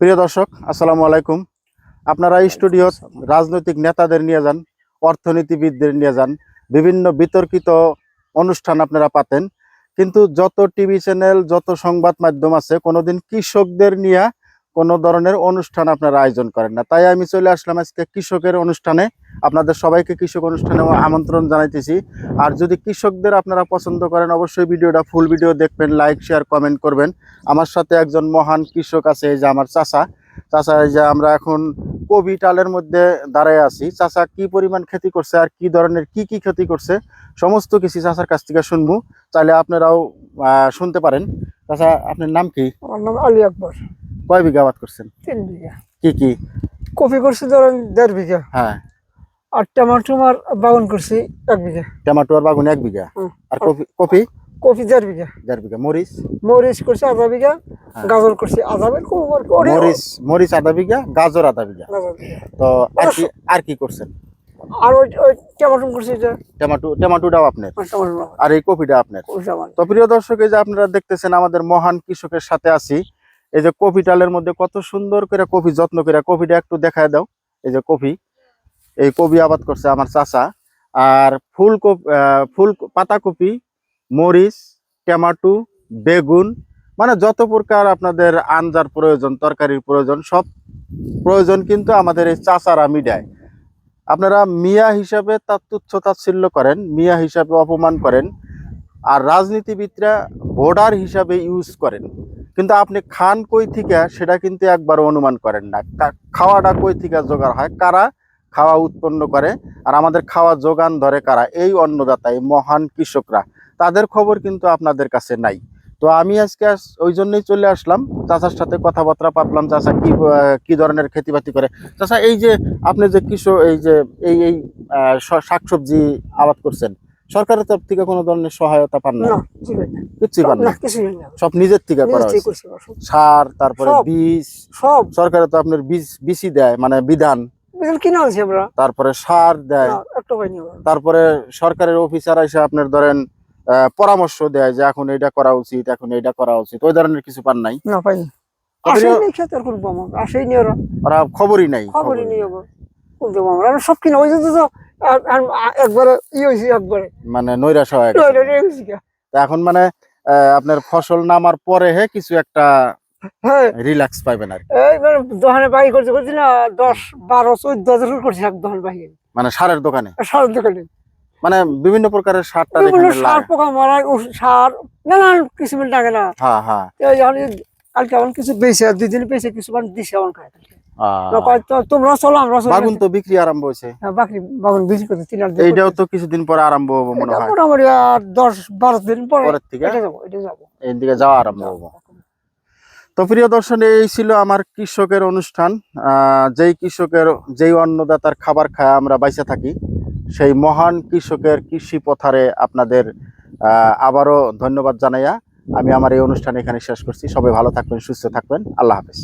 প্রিয় দর্শক, আসসালামু আলাইকুম। আপনারা স্টুডিও রাজনৈতিক নেতাদের নিয়ে যান, অর্থনীতিবিদদের নিয়ে যান, বিভিন্ন বিতর্কিত অনুষ্ঠান আপনারা পাতেন, কিন্তু যত টিভি চ্যানেল, যত সংবাদ মাধ্যম আছে, কোনোদিন কৃষকদের নিয়ে কোনো ধরনের অনুষ্ঠান আপনারা আয়োজন করেন না। তাই আমি চলে আসলাম আজকে কৃষকের অনুষ্ঠানে। আপনাদের সবাইকে কৃষক অনুষ্ঠানে আমন্ত্রণ জানাইতেছি। আর যদি কৃষকদের আপনারা পছন্দ করেন, অবশ্যই ভিডিওটা ফুল ভিডিও দেখবেন, লাইক শেয়ার কমেন্ট করবেন। আমার সাথে একজন মহান কৃষক আছে, এই যে আমার চাচা। এই যে আমরা এখন কবি টালের মধ্যে দাঁড়ায় আছি। চাচা কি পরিমাণ ক্ষতি করছে আর কি ধরনের কি কি ক্ষতি করছে সমস্ত কিছু চাচার কাছ থেকে শুনবো। চাইলে আপনারাও শুনতে পারেন। চাচা, আপনার নাম কি? আমার নাম আলী আকবর। কয় বিঘা আবাদ করছেন? 3 বিঘা। কি কি? কপি করছি ধরেন 1.5 বিঘা। হ্যাঁ। আর টমেটোর বাগান করছি 1 বিঘা। টমেটো আর বাগুন 1 বিঘা। আর কপি কপি কপি 1.5 বিঘা। 1.5 বিঘা। মরিচ? মরিচ করছি 1/2 বিঘা। গাজর করছি 1/2 বিঘা। মরিচ 1/2 বিঘা, গাজর 1/2 বিঘা। তো আর কি করছেন? আর ওই টমেটো করছি এটা। টমেটোটাও আপনার, আর এই কপিটা আপনার। তো প্রিয় দর্শক, এই যে আপনারা দেখতেছেন আমাদের মহান কৃষকের সাথে আছি। এই যে কপি টালের মধ্যে কত সুন্দর করে কপি যত্ন করে, কপিটা একটু দেখায় দাও। এই যে কপি, এই কপি আবাদ করছে আমার চাচা। আর ফুল পাতাকপি, মরিচ, টমেটো, বেগুন, মানে যত প্রকার আপনাদের আঞ্জার প্রয়োজন, তরকারির প্রয়োজন, সব প্রয়োজন কিন্তু আমাদের এই চাচারা মিটায়। আপনারা মিয়া হিসাবে তার তুচ্ছ তাচ্ছিল্য করেন, মিয়া হিসাবে অপমান করেন, আর রাজনীতিবিদরা ভোটার হিসাবে ইউজ করেন, কিন্তু আপনি খান কই থেকে সেটা কিন্তু একবার অনুমান করেন না। খাওয়াটা কই থেকে জোগাড় হয়, কারা খাওয়া উৎপন্ন করে, আর আমাদের খাওয়া যোগান ধরে কারা? এই অন্নদাতা, এই মহান কৃষকরা। তাদের খবর কিন্তু আপনাদের কাছে নাই। তো আমি আজকে ওই জন্যই চলে আসলাম, চাচার সাথে কথাবার্তা পাতলাম। চাচা কি ধরনের খেতিবাতি করে। চাচা, এই যে আপনি যে কৃষক, এই যে এই শাকসবজি আবাদ করছেন, সরকারের তরফ থেকে কোনো ধরনের সহায়তা পান না? কিচ্ছুই পান না, সব নিজের থেকে করা হয়েছে। সার, তারপরে বীজ, সব সরকারে তো আপনার বীজই দেয়, মানে বিধান কিনা আছে আমরা, তারপরে সার দেয়, তারপরে সরকারের অফিসার এসে আপনার ধরেন পরামর্শ দেয় যে এখন এইটা করা উচিত, এখন এইটা করা উচিত। ওই ধরনের কিছু পান নাই? না, পাইনি। ওরা খবরই নাই। সব কিনা ওই যে একবারে মানে নৈরাশ হয়ে গেছে। এখন মানে আপনার ফসল নামার পরে কিছু একটা রিল্যাক্স পাইবেন আর দোকানে বাড়ি করতে করছি না, 10, 12, 14 করছি দোকান বাড়ি, মানে সারের দোকানে। মানে বিভিন্ন প্রকারের সার পোকা মারা সার নানান কিসিমের লাগে না। কালকে আমার কিছু বেশি, 2 দিন বেশি কিছু দিছে আমার খায়। তোমরা চলো, আমরা বাগুন তো বিক্রি আরম্ভ হয়েছে। বাগুন বিক্রি করতে 3-8 দিন। এইটাও তো কিছুদিন পরে আরম্ভ হবে মনে হয়, মোটামুটি 10-12 দিন পরের থেকে এইদিকে যাওয়া আরম্ভ হবে। তো প্রিয় দর্শক, এই ছিল আমার কৃষকের অনুষ্ঠান। যেই অন্নদাতার খাবার খায় আমরা বাইসে থাকি, সেই মহান কৃষকের কৃষি পথারে আপনাদের আবারও ধন্যবাদ জানাইয়া আমি আমার এই অনুষ্ঠান এখানে শেষ করছি। সবাই ভালো থাকবেন, সুস্থ থাকবেন। আল্লাহ হাফেজ।